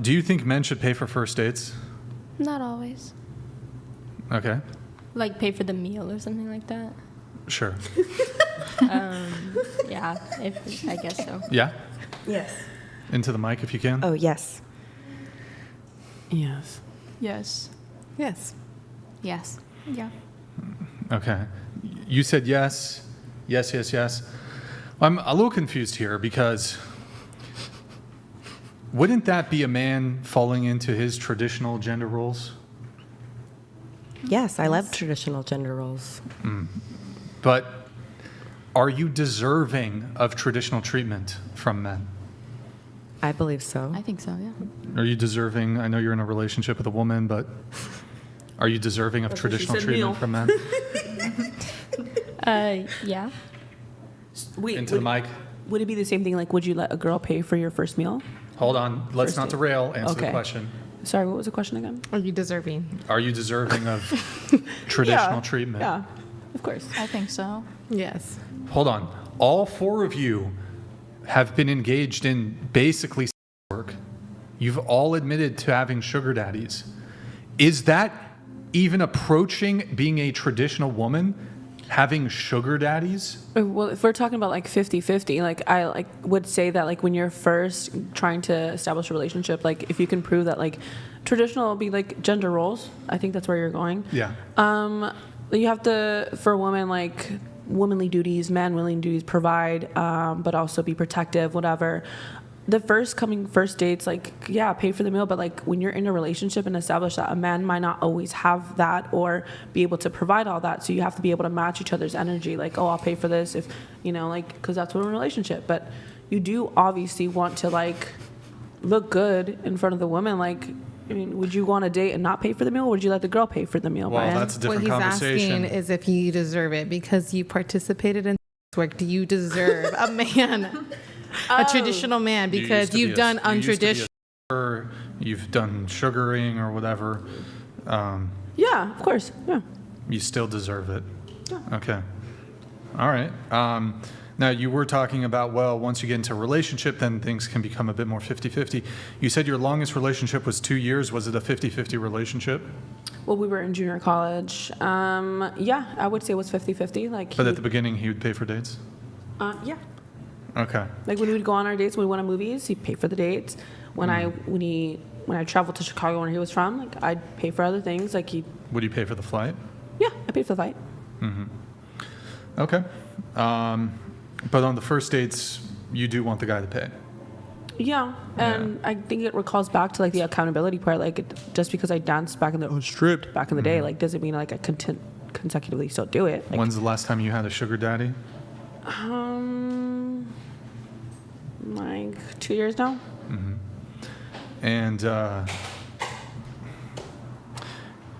Do you think men should pay for first dates? Not always. Okay. Like pay for the meal or something like that. Sure. Yeah, I guess so. Yeah? Yes. Into the mic if you can. Oh, yes. Yes. Yes. Yes. Yes. Yeah. Okay. You said yes. Yes, yes, yes. I'm a little confused here because wouldn't that be a man falling into his traditional gender roles? Yes, I love traditional gender roles. But are you deserving of traditional treatment from men? I believe so. I think so, yeah. Are you deserving? I know you're in a relationship with a woman, but are you deserving of That's what she traditional said, treatment Neil. from men? Yeah. Wait, Into the mic. Would it be the same thing? Like, would you let a girl pay for your first meal? Hold on. Let's First not date. derail. Answer the Okay. question. Sorry, what was the question again? Are you deserving? Are you deserving of traditional treatment? Yeah, of course. I think so. Yes. Hold on. All four of you have been engaged in basically sex work. You've all admitted to having sugar daddies. Is that even approaching being a traditional woman, having sugar daddies? Well, if we're talking about like 50-50, like I would say that like when you're first trying to establish a relationship, like if you can prove that like traditional will be like gender roles, I think that's where you're going. Yeah. You have to, for a woman, like womanly duties, man-willing duties, provide, but also be protective, whatever. The first dates, like, yeah, pay for the meal, but like when you're in a relationship and establish that a man might not always have that or be able to provide all that. So you have to be able to match each other's energy. Like, oh, I'll pay for this if, like, because that's what we're in a relationship. But you do obviously want to like look good in front of the woman. Like, I mean, would you go on a date and not pay for the meal, or would you let the girl pay for the meal? Well, Brian? that's a What different he's conversation. asking is if you deserve it because you participated in sex work. Do you deserve a man, a traditional man, You used because to be you've a- done you used to be a untraditional? sugar, you've done sugaring or whatever. Yeah, of course. Yeah. You still deserve it. Okay. All right. Now, you were talking about, well, once you get into a relationship, then things can become a bit more 50-50. You said your longest relationship was 2 years. Was it a 50-50 relationship? Well, we were in junior college. Yeah, I would say it was 50-50. Like, But at the beginning, he would pay for dates? yeah. Okay. Like when we would go on our dates, when we went on movies, he'd pay for the dates. When I traveled to Chicago, where he was from, like I'd pay for other things. Like Would you pay for the flight? yeah, I paid for the flight. Okay. But on the first dates, you do want the guy to pay? Yeah, and I think it recalls back to like the accountability part. Like just because I danced back in the stripped back in the day, like doesn't mean like I consecutively still do it. Like, When's the last time you had a sugar daddy? like 2 years now. And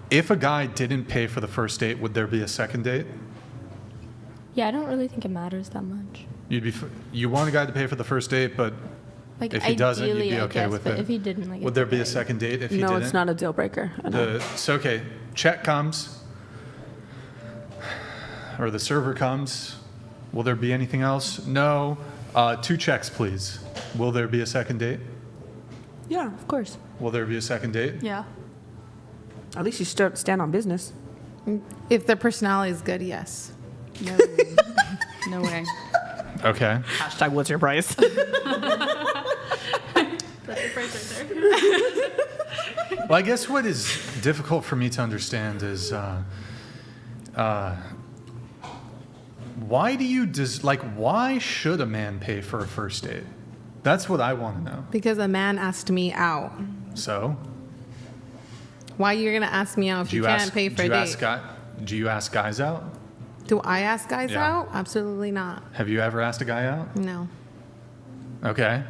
if a guy didn't pay for the first date, would there be a second date? Yeah, I don't really think it matters that much. You want a guy to pay for the first date, but Like if he doesn't, you'd ideally, be I okay guess, with but it. if he didn't, like, Would there be a second date if he No, didn't? it's not a deal breaker. I know. So okay, check comes, or the server comes. Will there be anything else? No. 2 checks, please. Will there be a second date? Yeah, of course. Will there be a second date? Yeah. At least you stand on business. If their personality is good, yes. No. No way. Okay. Hashtag what's your price? Well, I guess what is difficult for me to understand is why should a man pay for a first date? That's what I want to know. Because a man asked me out. So, Why you're gonna ask me out if you can't pay for a date? Do you ask guys out? Do I ask guys Yeah. out? Absolutely not. Have you ever asked a guy out? No. Okay.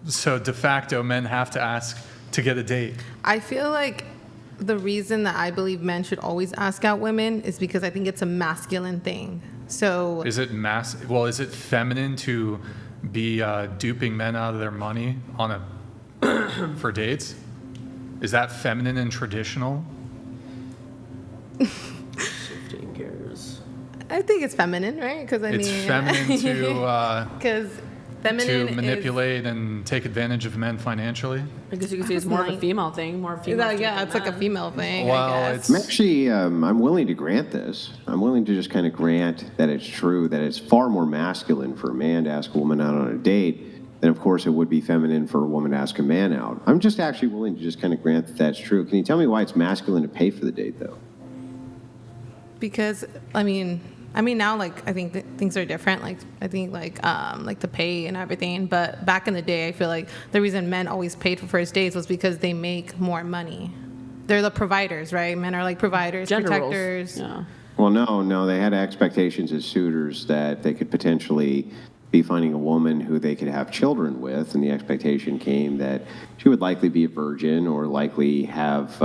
So de facto, men have to ask to get a date. I feel like the reason that I believe men should always ask out women is because I think it's a masculine thing. So Is it is it feminine to be duping men out of their money on for dates? Is that feminine and traditional? Shifting gears. I think it's feminine, right? Because It's feminine to because Feminine to manipulate and take advantage of men financially? I guess you could say it's more of a female thing, more Is, female. yeah, it's like a female thing. Well, I guess. it's I'm actually, I'm willing to grant this. I'm willing to just kind of grant that it's true, that it's far more masculine for a man to ask a woman out on a date than, of course, it would be feminine for a woman to ask a man out. I'm just actually willing to just kind of grant that that's true. Can you tell me why it's masculine to pay for the date, though? Because I mean now like I think things are different. Like I think like the pay and everything. But back in the day, I feel like the reason men always paid for first dates was because they make more money. They're the providers, right? Men are like providers, Gender roles. protectors. Yeah. Well, no, they had expectations as suitors that they could potentially be finding a woman who they could have children with, and the expectation came that she would likely be a virgin or likely have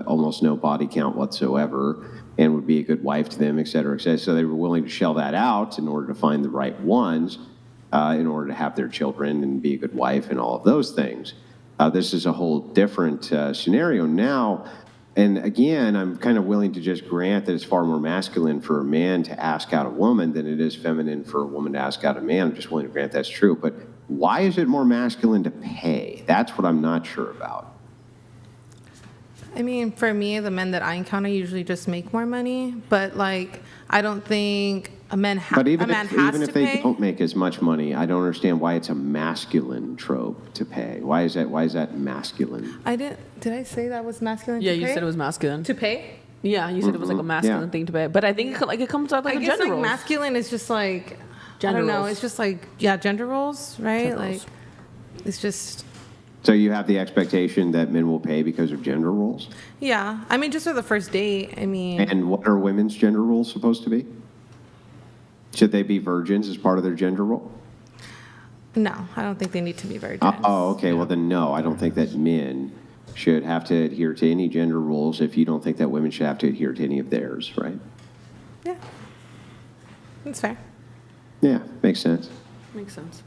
almost no body count whatsoever and would be a good wife to them, et cetera, et cetera. So they were willing to shell that out in order to find the right ones, in order to have their children and be a good wife and all of those things. This is a whole different scenario now. And again, I'm kind of willing to just grant that it's far more masculine for a man to ask out a woman than it is feminine for a woman to ask out a man. I'm just willing to grant that's true. But why is it more masculine to pay? That's what I'm not sure about. I mean, for me, the men that I encounter usually just make more money. But like, I don't think a man But has even to if they pay. don't make as much money, I don't understand why it's a masculine trope to pay. Why is that masculine? Did I say that was masculine? Yeah, to you pay? said it was masculine. to pay. Yeah, you said it was like a masculine Yeah. thing to pay. But I think it comes out like I a guess gender like role. masculine is just like Gender I don't know. roles. It's just like gender roles, right? Gender like roles. it's just So you have the expectation that men will pay because of gender roles? yeah. I mean, just for the first date. I mean, And what are women's gender roles supposed to be? Should they be virgins as part of their gender role? no, I don't think they need to be virgins. Oh, okay. Well, then no, I don't think that men should have to adhere to any gender rules if you don't think that women should have to adhere to any of theirs, right? Yeah, that's fair. Yeah, makes sense. Makes sense.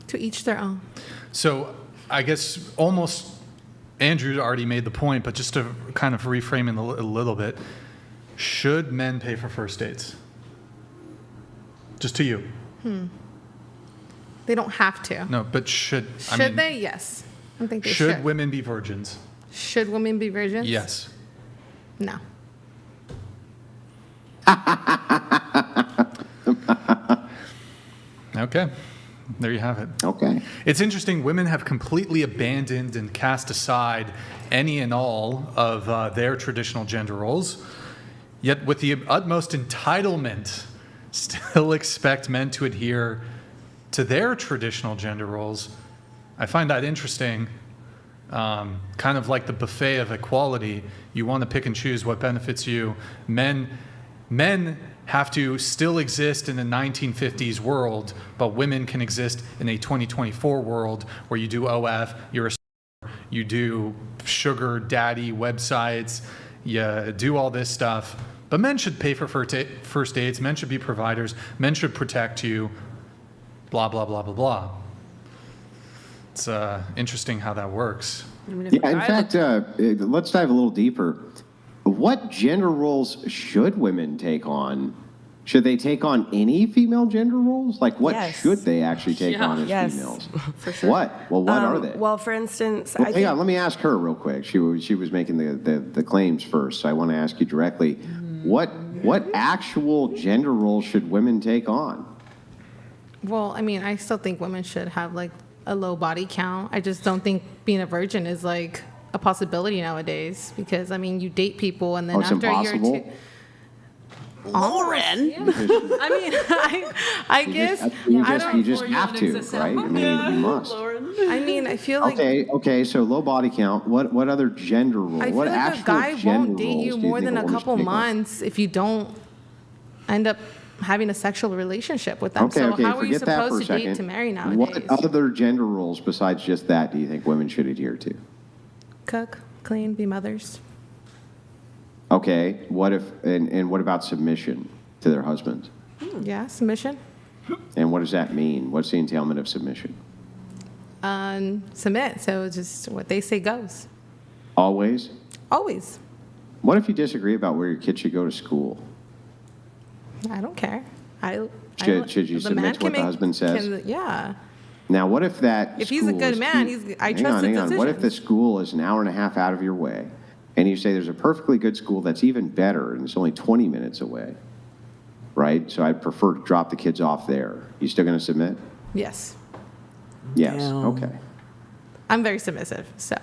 To each their own. So I guess almost Andrew already made the point, but just to kind of reframe it a little bit, should men pay for first dates? Just to you. They don't have to. No, but should. Should they? Yes. I think they Should should. women be virgins? Should women be virgins? Yes. No. Okay. There you have it. Okay. It's interesting, women have completely abandoned and cast aside any and all of their traditional gender roles, yet with the utmost entitlement, still expect men to adhere to their traditional gender roles. I find that interesting. Kind of like the buffet of equality, you want to pick and choose what benefits you. Men have to still exist in the 1950s world, but women can exist in a 2024 world where you do OF, you do sugar daddy websites, you do all this stuff. But men should pay for first dates, men should be providers, men should protect you, blah, blah, blah, blah, blah. It's interesting how that works. I mean, if Yeah, a in guy fact, let's dive a little deeper. What gender roles should women take on? Should they take on any female gender roles? Like, what Yes. should they actually take Yeah. on as Yes, females? for sure. What? Well, what are they? Well, for instance, Well, I hang think on, let me ask her real quick. She was making the claims first, so I want to ask you directly. What actual gender roles should women take on? Well, I mean, I still think women should have like a low body count. I just don't think being a virgin is like a possibility nowadays because I mean, you date people and then Oh, it's after impossible? a year or two. Lauren. I mean, I guess You just have to, right? I mean, you must. I mean, I feel like Okay, so low body count. What other gender role? I feel What like a actual guy gender won't date roles you do more think than a woman should couple take on? months if you don't end up having a sexual relationship with them. Okay, so okay, how are you forget that for a supposed to date second. to marry nowadays? What other gender roles besides just that do you think women should adhere to? Cook, clean, be mothers. Okay, what about submission to their husbands? Yeah, submission. And what does that mean? What's the entailment of submission? Submit. So just what they say goes. Always? Always. What if you disagree about where your kid should go to school? I don't care. Should you the submit man to can what the husband says? yeah. Now, what if that If he's a school good is man, I trust his hang on. What if the decisions. school is an hour and a half out of your way, and you say there's a perfectly good school that's even better, and it's only 20 minutes away, right? So I'd prefer to drop the kids off there. You still going to submit? Yes. Yes. Damn. Okay. I'm very submissive, so.